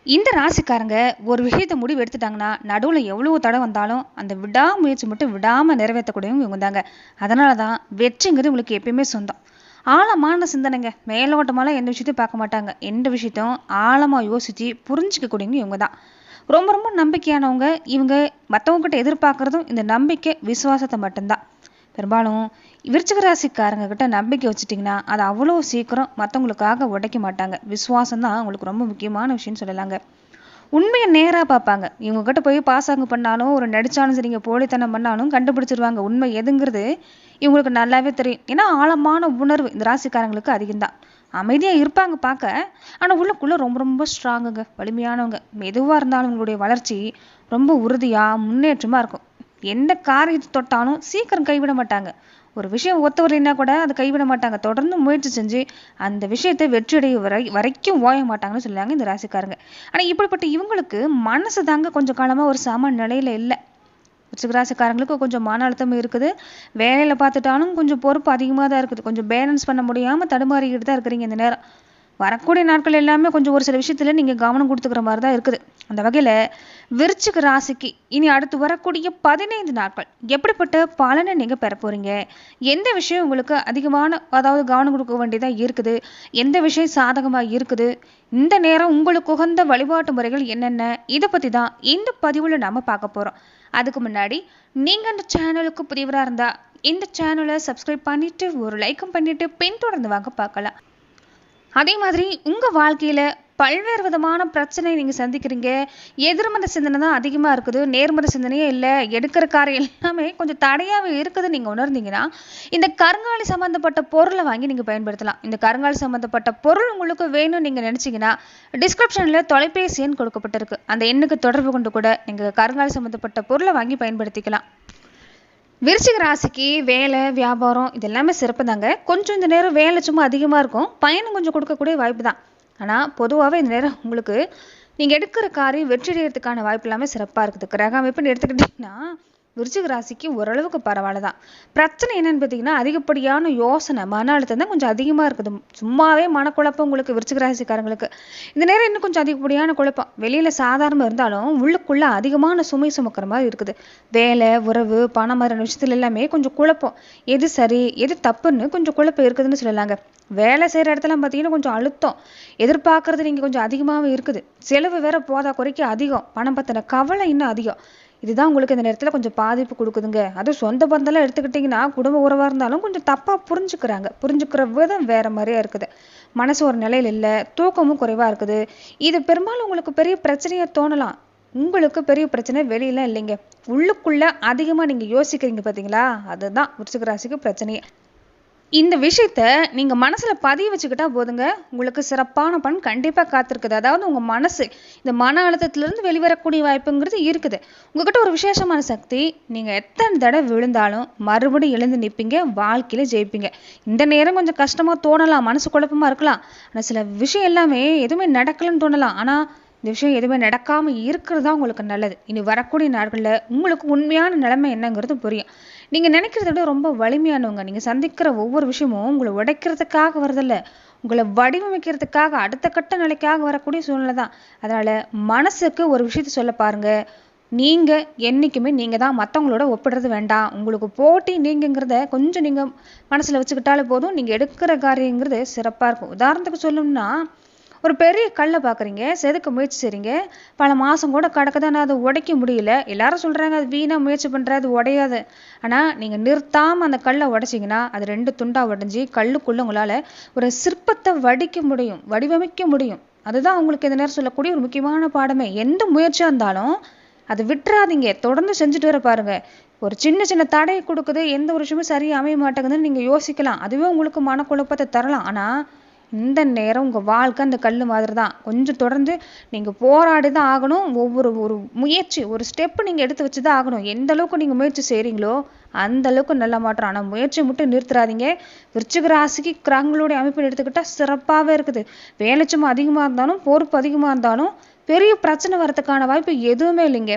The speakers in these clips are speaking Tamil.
இந்த ராசிக்காரங்க ஒரு விஷயத்த முடிவு எடுத்துட்டாங்கன்னா நடுவில் எவ்வளவு தடை வந்தாலும் அந்த விடாமுயற்சி மட்டும் விடாமல் நிறைவேற்றக்கூடியவங்க இவங்க தாங்க. அதனால தான் வெற்றிங்கிறது உங்களுக்கு எப்பயுமே சொந்தம். ஆழமான சிந்தனைங்க, மேலோட்டமாலாம் எந்த விஷயத்தையும் பார்க்க மாட்டாங்க. எந்த விஷயத்தையும் ஆழமாக யோசித்து புரிஞ்சிக்கக்கூடியவங்க இவங்க தான். ரொம்ப ரொம்ப நம்பிக்கையானவங்க இவங்க. மற்றவங்ககிட்ட எதிர்பார்க்குறதும் இந்த நம்பிக்கை விசுவாசத்தை மட்டும்தான். பெரும்பாலும் விருச்சிக ராசிக்காரங்க கிட்ட நம்பிக்கை வச்சுட்டிங்கன்னா அதை அவ்வளோ சீக்கிரம் மற்றவங்களுக்காக உடைக்க மாட்டாங்க. விசுவாசம் தான் அவங்களுக்கு ரொம்ப முக்கியமான விஷயம்னு சொல்லலாங்க. உண்மையை நேராக பார்ப்பாங்க. இவங்க கிட்ட போய் பாசாங்க பண்ணாலும் ஒரு நடிச்சாலும் சரிங்க, போலித்தனம் பண்ணாலும் கண்டுபிடிச்சிருவாங்க. உண்மை எதுங்கிறது இவங்களுக்கு நல்லாவே தெரியும். ஏன்னா ஆழமான உணர்வு இந்த ராசிக்காரங்களுக்கு அதிகம்தான். அமைதியாக இருப்பாங்க பார்க்க, ஆனால் உள்ளுக்குள்ளே ரொம்ப ரொம்ப ஸ்ட்ராங்குங்க, வலிமையானவங்க. எதுவாக இருந்தாலும் உங்களுடைய வளர்ச்சி ரொம்ப உறுதியாக முன்னேற்றமாக இருக்கும். எந்த காரியத்தை தொட்டாலும் சீக்கிரம் கைவிட மாட்டாங்க. ஒரு விஷயம் ஒத்தவரைனா கூட அதை கைவிட மாட்டாங்க. தொடர்ந்து முயற்சி செஞ்சு அந்த விஷயத்தை வெற்றியடைய வரைக்கும் ஓய மாட்டாங்கன்னு சொல்லுவாங்க இந்த ராசிக்காரங்க. ஆனால் இப்படிப்பட்ட இவங்களுக்கு மனசு தாங்க கொஞ்சம் காலமாக ஒரு சம நிலையில இல்லை. ராசிக்காரங்களுக்கு கொஞ்சம் மன அழுத்தம் இருக்குது. வேலையில் பார்த்துட்டாலும் கொஞ்சம் பொறுப்பு அதிகமாக தான் இருக்குது. கொஞ்சம் பேலன்ஸ் பண்ண முடியாமல் தடுமாறிக்கிட்டு தான் இருக்கிறீங்க இந்த நேரம். வரக்கூடிய நாட்கள் எல்லாமே கொஞ்சம் ஒரு சில விஷயத்துல நீங்க கவனம் கொடுத்துக்கிற மாதிரி தான் இருக்குது. அந்த வகையில விருச்சிக ராசிக்கு இனி அடுத்து வரக்கூடிய 15 நாட்கள் எப்படிப்பட்ட பலனை நீங்க பெற போறீங்க, எந்த விஷயம் உங்களுக்கு அதிகமான கவனம் கொடுக்க வேண்டியதா இருக்குது, எந்த விஷயம் சாதகமா இருக்குது, இந்த நேரம் உங்களுக்கு உகந்த வழிபாட்டு முறைகள் என்னென்ன, இதை பத்தி தான் இந்த பதிவுல நம்ம பார்க்க போறோம். அதுக்கு முன்னாடி நீங்க இந்த சேனலுக்கு புதியவரா இருந்தா இந்த சேனலை சப்ஸ்கிரைப் பண்ணிட்டு ஒரு லைக்கும் பண்ணிட்டு பின்தொடர்ந்து வாங்க பார்க்கலாம். அதே மாதிரி உங்கள் வாழ்க்கையில் பல்வேறு விதமான பிரச்சனை நீங்கள் சந்திக்கிறீங்க. எதிர்மத சிந்தனை தான் அதிகமாக இருக்குது, நேர்மத சிந்தனையே இல்லை. எடுக்கிற காரியம் எல்லாமே கொஞ்சம் தடையாகவே இருக்குது. நீங்கள் உணர்ந்தீங்கன்னா இந்த கருங்காலி சம்மந்தப்பட்ட பொருளை வாங்கி நீங்கள் பயன்படுத்தலாம். இந்த கருங்காலி சம்மந்தப்பட்ட பொருள் உங்களுக்கு வேணும்னு நீங்கள் நினச்சிங்கன்னா டிஸ்கிரிப்ஷனில் தொலைபேசி எண் கொடுக்கப்பட்டிருக்கு. அந்த எண்ணுக்கு தொடர்பு கொண்டு கூட நீங்கள் கருங்காலி சம்மந்தப்பட்ட பொருளை வாங்கி பயன்படுத்திக்கலாம். விருச்சிக ராசிக்கு வேலை வியாபாரம் இதெல்லாமே சிறப்பு தாங்க. கொஞ்சம் இந்த நேரம் வேலை சும்மா அதிகமாக இருக்கும், பயணம் கொஞ்சம் கொடுக்கக்கூடிய வாய்ப்பு தான். ஆனால் பொதுவாகவே இந்த நேரம் உங்களுக்கு நீங்கள் எடுக்கிற காரியம் வெற்றி அடைகிறதுக்கான வாய்ப்பு எல்லாமே சிறப்பாக இருக்குது. கிரக அமைப்புன்னு எடுத்துக்கிட்டிங்கன்னா விருச்சிக ராசிக்கு ஓரளவுக்கு பரவாயில்ல தான். பிரச்சனை என்னன்னு பார்த்தீங்கன்னா அதிகப்படியான யோசனை, மன அழுத்தம் தான் கொஞ்சம் அதிகமாக இருக்குது. சும்மாவே மனக்குழப்பம் உங்களுக்கு விருச்சிக ராசிக்காரங்களுக்கு இந்த நேரம் இன்னும் கொஞ்சம் அதிகப்படியான குழப்பம். வெளியில் சாதாரணமாக இருந்தாலும் உள்ளுக்குள்ளே அதிகமான சுமை சுமக்கிற மாதிரி இருக்குது. வேலை உறவு பணம் மாதிரி விஷயத்துல எல்லாமே கொஞ்சம் குழப்பம். எது சரி எது தப்புன்னு கொஞ்சம் குழப்பம் இருக்குதுன்னு சொல்லலாங்க. வேலை செய்கிற இடத்துல பார்த்தீங்கன்னா கொஞ்சம் அழுத்தம், எதிர்பார்க்கறது நீங்கள் கொஞ்சம் அதிகமாகவே இருக்குது. செலவு வேற போதா குறைக்க அதிகம், பணம் பற்றின கவலை இன்னும் அதிகம். இதுதான் உங்களுக்கு இந்த நேரத்தில் கொஞ்சம் பாதிப்பு கொடுக்குதுங்க. அதுவும் சொந்த பந்தெல்லாம் எடுத்துக்கிட்டிங்கன்னா குடும்ப உறவாக இருந்தாலும் கொஞ்சம் தப்பாக புரிஞ்சுக்கிற விதம் வேற மாதிரியா இருக்குது. மனசு ஒரு நிலையில் இல்லை, தூக்கமும் குறைவாக இருக்குது. இது பெரும்பாலும் உங்களுக்கு பெரிய பிரச்சனையாக தோணலாம். உங்களுக்கு பெரிய பிரச்சனை வெளியெல்லாம் இல்லைங்க, உள்ளுக்குள்ள அதிகமாக நீங்கள் யோசிக்கிறீங்க பார்த்தீங்களா, அதுதான் விருச்சிக ராசிக்கு பிரச்சனையே. இந்த விஷயத்த நீங்க மனசுல பதிய வச்சுக்கிட்டா போதுங்க, உங்களுக்கு சிறப்பான பலன் கண்டிப்பா காத்திருக்குது. அதாவது உங்க மனசு இந்த மன அழுத்தத்திலிருந்து வெளிவரக்கூடிய வாய்ப்புங்கிறது இருக்குது. உங்ககிட்ட ஒரு விசேஷமான சக்தி. நீங்க எத்தனை தடவை விழுந்தாலும் மறுபடியும் எழுந்து நிற்பீங்க, வாழ்க்கையில ஜெயிப்பீங்க. இந்த நேரம் கொஞ்சம் கஷ்டமா தோணலாம், மனசு குழப்பமா இருக்கலாம். ஆனா சில விஷயம் எல்லாமே எதுவுமே நடக்கலன்னு தோணலாம். ஆனா இந்த விஷயம் எதுவுமே நடக்காம இருக்கிறது தான் உங்களுக்கு நல்லது. இனி வரக்கூடிய நாட்கள்ல உங்களுக்கு உண்மையான நிலைமை என்னங்கிறது புரியும். நீங்க நினைக்கிறத விட ரொம்ப வலிமையானவங்க. நீங்க சந்திக்கிற ஒவ்வொரு விஷயமும் உங்களை உடைக்கிறதுக்காக வரதில்ல, உங்களை வடிவமைக்கிறதுக்காக அடுத்த கட்ட நிலைக்காக வரக்கூடிய சூழ்நிலை தான். அதனால மனசுக்கு ஒரு விஷயத்த சொல்ல பாருங்க. நீங்க என்னைக்குமே நீங்க தான், மற்றவங்களோட ஒப்பிடுறது வேண்டாம். உங்களுக்கு போட்டி நீங்கிறத கொஞ்சம் நீங்க மனசுல வச்சுக்கிட்டாலே போதும். நீங்க எடுக்கிற காரியங்கிறது சிறப்பா இருக்கும். உதாரணத்துக்கு சொல்லணும்னா ஒரு பெரிய கல்லை பார்க்குறீங்க, செதுக்க முயற்சி செய்றீங்க, பல மாதம் கூட கடக்குதானே அதை உடைக்க முடியல. எல்லாரும் சொல்கிறாங்க அது வீணாக முயற்சி பண்ணுற, அது உடையாது. ஆனால் நீங்கள் நிறுத்தாமல் அந்த கல்லை உடைச்சிங்கன்னா அது 2 துண்டாக உடைஞ்சி கல்லுக்குள்ளே உங்களால் ஒரு சிற்பத்தை வடிவமைக்க முடியும். அதுதான் உங்களுக்கு இந்த நேரம் சொல்லக்கூடிய ஒரு முக்கியமான பாடமே. எந்த முயற்சியாக இருந்தாலும் அதை விட்டுறாதீங்க, தொடர்ந்து செஞ்சுட்டு வர பாருங்க. ஒரு சின்ன சின்ன தடையை கொடுக்குது, எந்த ஒரு விஷயமும் சரியாக அமைய மாட்டேங்குதுன்னு நீங்கள் யோசிக்கலாம். அதுவே உங்களுக்கு மனக்குழப்பத்தை தரலாம். ஆனால் இந்த நேரம் உங்கள் வாழ்க்கை அந்த கல் மாதிரி தான். கொஞ்சம் தொடர்ந்து நீங்கள் போராடி தான் ஆகணும். ஒரு முயற்சி, ஒரு ஸ்டெப்பு நீங்கள் எடுத்து வச்சு தான் ஆகணும். எந்த அளவுக்கு நீங்கள் முயற்சி செய்கிறீங்களோ அந்த அளவுக்கு நல்ல மாற்றம். ஆனால் முயற்சியை மட்டும் நிறுத்துறாதீங்க. விருச்சிக ராசிக்கு கிரகங்களுடைய அமைப்பு எடுத்துக்கிட்டால் சிறப்பாகவே இருக்குது. வேலை சும்மா அதிகமாக இருந்தாலும் பொறுப்பு அதிகமாக இருந்தாலும் பெரிய பிரச்சனை வரதுக்கான வாய்ப்பு எதுவுமே இல்லைங்க.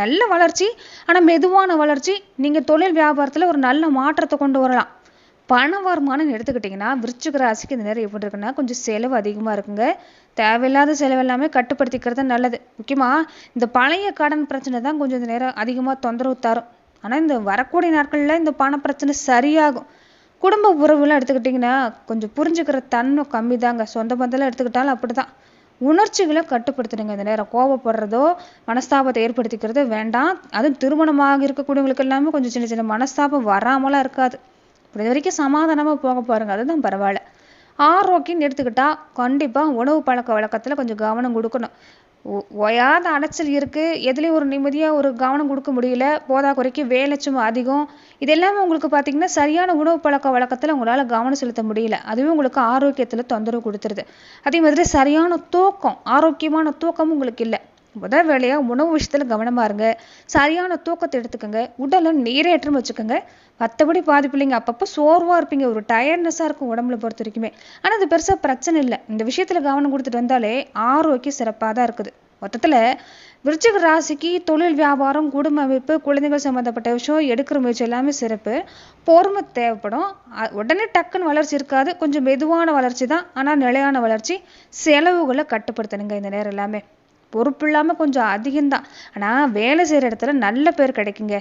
நல்ல வளர்ச்சி, ஆனால் மெதுவான வளர்ச்சி. நீங்கள் தொழில் வியாபாரத்தில் ஒரு நல்ல மாற்றத்தை கொண்டு வரலாம். பண வருமானம்னு எடுத்துக்கிட்டிங்கன்னா விருச்சிக ராசிக்கு இந்த நேரம் எப்படி இருக்குன்னா கொஞ்சம் செலவு அதிகமாக இருக்குங்க. தேவையில்லாத செலவு எல்லாமே கட்டுப்படுத்திக்கிறது நல்லது. முக்கியமாக இந்த பழைய கடன் பிரச்சனை தான் கொஞ்சம் இந்த நேரம் அதிகமாக தொந்தரவு தரும். ஆனால் இந்த வரக்கூடிய நாட்களில் இந்த பண பிரச்சனை சரியாகும். குடும்ப உறவுலாம் எடுத்துக்கிட்டிங்கன்னா கொஞ்சம் புரிஞ்சுக்கிற தன்மை கம்மி தாங்க. சொந்த பந்தெல்லாம் எடுத்துக்கிட்டாலும் அப்படி தான். உணர்ச்சிகளை கட்டுப்படுத்துடுங்க. இந்த நேரம் கோபப்படுறதோ மனஸ்தாபத்தை ஏற்படுத்திக்கிறதோ வேண்டாம். அதுவும் திருமணமாக இருக்கக்கூடியவங்களுக்கு எல்லாமே கொஞ்சம் சின்ன சின்ன மனஸ்தாபம் வராமலாம் இருக்காது. இது வரைக்கும் சமாதானமாக போக பாருங்க, அதுதான் பரவாயில்ல. ஆரோக்கியம் எடுத்துக்கிட்டா கண்டிப்பாக உணவு பழக்க வழக்கத்தில் கொஞ்சம் கவனம் கொடுக்கணும். ஓயாத அலைச்சல் இருக்குது, எதுலேயும் ஒரு நிம்மதியாக ஒரு கவனம் கொடுக்க முடியல, போதா குறைக்கு வேலை சும்மா அதிகம். இது எல்லாமே உங்களுக்கு பார்த்தீங்கன்னா சரியான உணவு பழக்க வழக்கத்தில் உங்களால் கவனம் செலுத்த முடியல. அதுவே உங்களுக்கு ஆரோக்கியத்தில் தொந்தரவு கொடுத்துருது. அதே மாதிரி சரியான தூக்கம், ஆரோக்கியமான தூக்கமும் உங்களுக்கு இல்லை. முதல் வேலையாக உணவு விஷயத்தில் கவனமாக இருங்க. சரியான தூக்கத்தை எடுத்துக்கோங்க. உடலை நீரேற்றம் வச்சுக்கோங்க. மற்றபடி பாதிப்பு இல்லைங்க. அப்பப்போ சோர்வாக இருப்பீங்க, ஒரு டயர்ட்னஸாக இருக்கும் உடம்புல பொறுத்த வரைக்குமே. ஆனால் அது பெருசாக பிரச்சனை இல்லை. இந்த விஷயத்தில் கவனம் கொடுத்துட்டு வந்தாலே ஆரோக்கியம் சிறப்பாக தான் இருக்குது. மொத்தத்தில் விருச்சிக ராசிக்கு தொழில், வியாபாரம், குடும்ப அமைப்பு, குழந்தைகள் சம்மந்தப்பட்ட விஷயம், எடுக்கிற முயற்சி எல்லாமே சிறப்பு. பொறுமை தேவைப்படும். உடனே டக்குன்னு வளர்ச்சி இருக்காது, கொஞ்சம் மெதுவான வளர்ச்சி தான். ஆனால் நிலையான வளர்ச்சி. செலவுகளை கட்டுப்படுத்தணுங்க. இந்த நேரம் எல்லாமே பொறுப்பு இல்லாமல் கொஞ்சம் அதிகம்தான். ஆனால் வேலை செய்கிற இடத்துல நல்ல பேர் கிடைக்குங்க.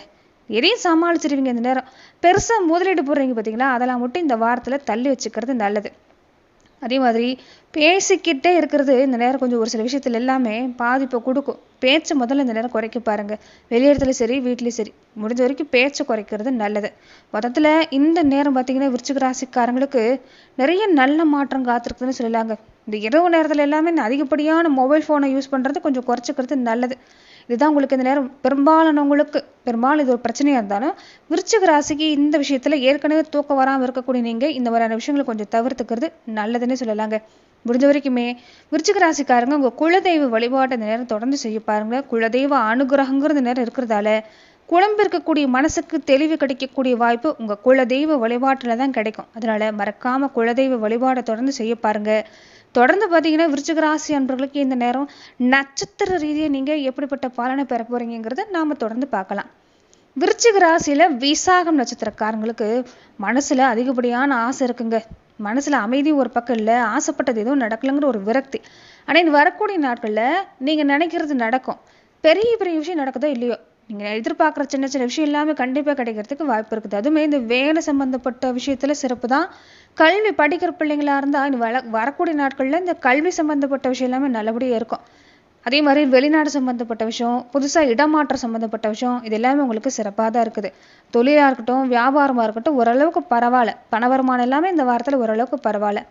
எதையும் சமாளிச்சிருவீங்க. இந்த நேரம் பெருசாக முதலீடு போடுறீங்க பார்த்தீங்களா, அதெல்லாம் மட்டும் இந்த வாரத்தில் தள்ளி வச்சுக்கிறது நல்லது. அதே மாதிரி பேசிக்கிட்டே இருக்கிறது இந்த நேரம் கொஞ்சம் ஒரு சில விஷயத்துல எல்லாமே பாதிப்பை கொடுக்கும். பேச்சை முதல்ல இந்த நேரம் குறைக்க பாருங்க. வெளியிடத்துலையும் சரி வீட்லேயும் சரி முடிஞ்ச வரைக்கும் பேச்சை குறைக்கிறது நல்லது. மொத்தத்தில் இந்த நேரம் பார்த்தீங்கன்னா விருச்சிக ராசிக்காரங்களுக்கு நிறைய நல்ல மாற்றம் காத்திருக்குதுன்னு சொல்லலாங்க. இந்த இரவு நேரத்தில் எல்லாமே அதிகப்படியான மொபைல் ஃபோனை யூஸ் பண்ணுறது கொஞ்சம் குறைச்சிக்கிறது நல்லது. இதுதான் உங்களுக்கு இந்த நேரம் பெரும்பாலும் இது ஒரு பிரச்சனையாக இருந்தாலும் விருச்சிக ராசிக்கு இந்த விஷயத்தில் ஏற்கனவே தூக்கம் வராமல் இருக்கக்கூடிய நீங்கள் இந்த மாதிரியான விஷயங்களை கொஞ்சம் தவிர்த்துக்கிறது நல்லதுன்னு சொல்லலாங்க. முடிஞ்ச வரைக்குமே விருச்சிக ராசிக்காரங்க உங்கள் குலதெய்வ வழிபாட்டை இந்த நேரம் தொடர்ந்து செய்ய பாருங்க. குலதெய்வ அனுகிரகங்கிறது நேரம் இருக்கிறதால குழம்பிருக்கக்கூடிய மனசுக்கு தெளிவு கிடைக்கக்கூடிய வாய்ப்பு உங்கள் குலதெய்வ வழிபாட்டில் தான் கிடைக்கும். அதனால மறக்காம குலதெய்வ வழிபாட்டை தொடர்ந்து செய்ய பாருங்க. தொடர்ந்து பார்த்தீங்கன்னா விருச்சிக ராசி அன்பர்களுக்கு இந்த நேரம் நட்சத்திர ரீதியாக நீங்கள் எப்படிப்பட்ட பலனை பெற போறீங்கிறத நாம் தொடர்ந்து பார்க்கலாம். விருச்சிக ராசியில் விசாகம் நட்சத்திரக்காரங்களுக்கு மனசில் அதிகப்படியான ஆசை இருக்குங்க. மனசில் அமைதி ஒரு பக்கம் இல்லை, ஆசைப்பட்டது எதுவும் நடக்கலைங்கிற ஒரு விரக்தி. ஆனால் இந்த வரக்கூடிய நாட்களில் நீங்கள் நினைக்கிறது நடக்கும். பெரிய பெரிய விஷயம் நடக்குதோ இல்லையோ, நீங்கள் எதிர்பார்க்குற சின்ன சின்ன விஷயம் எல்லாமே கண்டிப்பாக கிடைக்கிறதுக்கு வாய்ப்பு இருக்குது. அதுவுமே இந்த வேலை சம்மந்தப்பட்ட விஷயத்தில் சிறப்பு தான். கல்வி படிக்கிற பிள்ளைங்களாக இருந்தால் இந்த வரக்கூடிய நாட்களில் இந்த கல்வி சம்மந்தப்பட்ட விஷயம் எல்லாமே நல்லபடியாக இருக்கும். அதே மாதிரி வெளிநாடு சம்மந்தப்பட்ட விஷயம், புதுசாக இடமாற்றம் சம்மந்தப்பட்ட விஷயம், இது எல்லாமே உங்களுக்கு சிறப்பாக தான் இருக்குது. தொழிலாக இருக்கட்டும், வியாபாரமாக இருக்கட்டும், ஓரளவுக்கு பரவாயில்ல. பண வருமானம் எல்லாமே இந்த வாரத்தில் ஓரளவுக்கு பரவாயில்ல.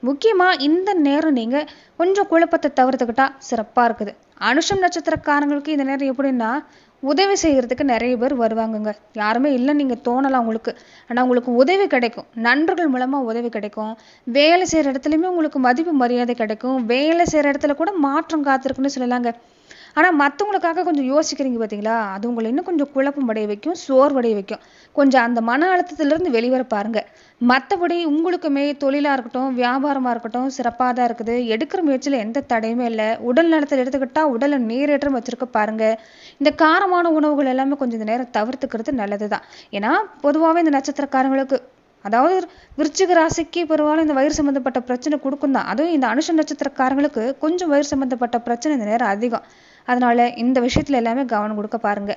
முக்கியமாக இந்த நேரம் நீங்கள் கொஞ்சம் குழப்பத்தை தவிர்த்துக்கிட்டா சிறப்பாக இருக்குது. அனுஷம் நட்சத்திரக்காரங்களுக்கு இந்த நேரம் எப்படின்னா உதவி செய்கிறதுக்கு நிறைய பேர் வருவாங்கங்க. யாருமே இல்லைன்னு நீங்கள் தோணலாம் உங்களுக்கு. ஆனால் உங்களுக்கு உதவி கிடைக்கும். நண்பர்கள் மூலமாக உதவி கிடைக்கும். வேலை செய்கிற இடத்துலையுமே உங்களுக்கு மதிப்பு மரியாதை கிடைக்கும். வேலை செய்கிற இடத்துல கூட மாற்றம் காத்திருக்குன்னு சொல்லலாங்க. ஆனால் மற்றவங்களுக்காக கொஞ்சம் யோசிக்கிறீங்க பார்த்தீங்களா, அது உங்களை இன்னும் கொஞ்சம் குழப்பம் அடைய வைக்கும், சோர்வடைய வைக்கும். கொஞ்சம் அந்த மன அழுத்தத்திலிருந்து வெளிவர பாருங்க. மற்றபடி உங்களுக்குமே தொழிலாக இருக்கட்டும், வியாபாரமாக இருக்கட்டும் சிறப்பாக தான் இருக்குது. எடுக்கிற முயற்சியில் எந்த தடையுமே இல்லை. உடல் நலத்தில் எடுத்துக்கிட்டால் உடலை நீரேற்றம் வச்சிருக்க பாருங்க. இந்த காரமான உணவுகள் எல்லாமே கொஞ்சம் இந்த நேரம் தவிர்த்துக்கிறது நல்லது தான். ஏன்னா பொதுவாகவே இந்த நட்சத்திரக்காரங்களுக்கு, அதாவது விருச்சிக ராசிக்கு பெரும்பாலும் இந்த வயிறு சம்மந்தப்பட்ட பிரச்சனை கொடுக்கும் தான். அதுவும் இந்த அனுஷ நட்சத்திரக்காரங்களுக்கு கொஞ்சம் வயிறு சம்மந்தப்பட்ட பிரச்சனை இந்த நேரம் அதிகம். அதனால இந்த விஷயத்துல எல்லாமே கவனம் கொடுக்க பாருங்க.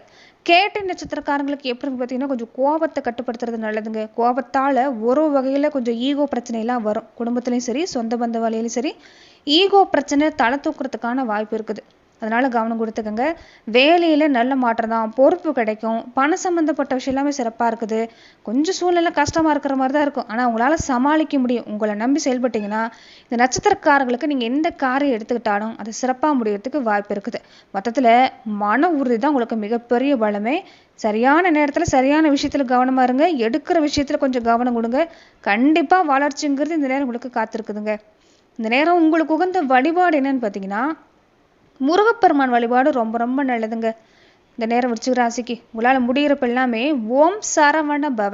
கேட்டை நட்சத்திரக்காரங்களுக்கு எப்படி பார்த்தீங்கன்னா கொஞ்சம் கோபத்தை கட்டுப்படுத்துறது நல்லதுங்க. கோபத்தால் ஒரு வகையில் கொஞ்சம் ஈகோ பிரச்சனைலாம் வரும். குடும்பத்துலையும் சரி, சொந்த பந்த வழியிலையும் சரி, ஈகோ பிரச்சனை தலை தூக்குறதுக்கான வாய்ப்பு இருக்குது. அதனால கவனம் கொடுத்துக்கோங்க. வேலையில் நல்ல மாற்றம் தான், பொறுப்பு கிடைக்கும். பணம் சம்மந்தப்பட்ட விஷயம் எல்லாமே சிறப்பாக இருக்குது. கொஞ்சம் சூழ்நிலை கஷ்டமாக இருக்கிற மாதிரி தான் இருக்கும். ஆனால் உங்களால் சமாளிக்க முடியும். உங்களை நம்பி செயல்பட்டீங்கன்னா இந்த நட்சத்திரக்காரர்களுக்கு நீங்கள் எந்த காரியம் எடுத்துக்கிட்டாலும் அது சிறப்பாக முடியறதுக்கு வாய்ப்பு இருக்குது. மொத்தத்தில் மன உறுதி தான் உங்களுக்கு மிகப்பெரிய பலமே. சரியான நேரத்தில் சரியான விஷயத்தில் கவனமாக இருங்க. எடுக்கிற விஷயத்தில் கொஞ்சம் கவனம் கொடுங்க. கண்டிப்பாக வளர்ச்சிங்கிறது இந்த நேரம் உங்களுக்கு காத்திருக்குதுங்க. இந்த நேரம் உங்களுக்கு உகந்த வழிபாடு என்னன்னு பார்த்தீங்கன்னா முருகப்பெருமான் வழிபாடு ரொம்ப ரொம்ப நல்லதுங்க. இந்த நேரம் விருச்சிக ராசிக்கு உங்களால் முடிகிறப்ப எல்லாமே ஓம் சரவண பவ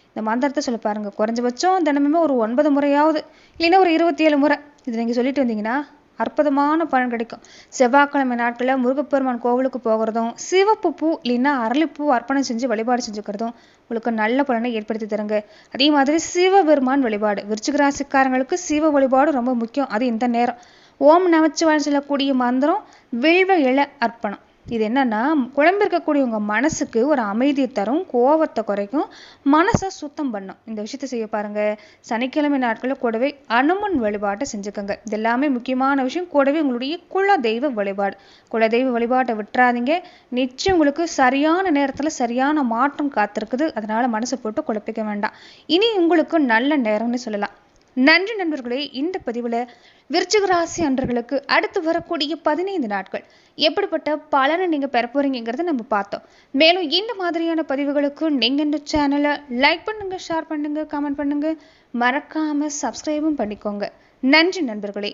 இந்த மந்திரத்தை சொல்ல பாருங்க. குறைஞ்சபட்சம் தினமுமே ஒரு 9 முறையாவது, இல்லைன்னா ஒரு 27 முறை இது நீங்கள் சொல்லிட்டு வந்தீங்கன்னா அற்புதமான பலன் கிடைக்கும். செவ்வாய்க்கிழமை நாட்களில் முருகப்பெருமான் கோவிலுக்கு போகிறதும் சிவப்பு பூ இல்லைன்னா அரளிப்பூ அர்ப்பணம் செஞ்சு வழிபாடு செஞ்சுக்கிறதும் உங்களுக்கு நல்ல பலனை ஏற்படுத்தி தருங்க. அதே மாதிரி சிவபெருமான் வழிபாடு, விருச்சிக ராசிக்காரங்களுக்கு சிவ வழிபாடு ரொம்ப முக்கியம். அது இந்த நேரம் ஓம் நமச்சிவாய சொல்லக்கூடிய மந்திரம், வில்வ இல அர்ப்பணம். இது என்னன்னா குழம்பிருக்கக்கூடிய உங்க மனசுக்கு ஒரு அமைதியை தரும், கோபத்தை குறைக்கும், மனசை சுத்தம் பண்ணும். இந்த விஷயத்த செய்ய பாருங்க. சனிக்கிழமை நாட்களில் கூடவே அனுமன் வழிபாட்டை செஞ்சுக்கோங்க. இது எல்லாமே முக்கியமான விஷயம். கூடவே உங்களுடைய குலதெய்வ வழிபாடு, குலதெய்வ வழிபாட்டை விட்டுறாதீங்க. நிச்சயம் உங்களுக்கு சரியான நேரத்துல சரியான மாற்றம் காத்திருக்குது. அதனால மனசை போட்டு குழப்பிக்க வேண்டாம். இனி உங்களுக்கு நல்ல நேரம்னு சொல்லலாம். நன்றி நண்பர்களே. இந்த பதிவில் விருச்சிக ராசி அன்பர்களுக்கு அடுத்து வரக்கூடிய 15 நாட்கள் எப்படிப்பட்ட பலனை நீங்கள் பெற போறீங்கிறத நம்ம பார்த்தோம். மேலும் இந்த மாதிரியான பதிவுகளுக்கு நீங்கள் இந்த சேனலை லைக் பண்ணுங்க, ஷேர் பண்ணுங்க, கமெண்ட் பண்ணுங்க, மறக்காம சப்ஸ்கிரைபும் பண்ணிக்கோங்க. நன்றி நண்பர்களே.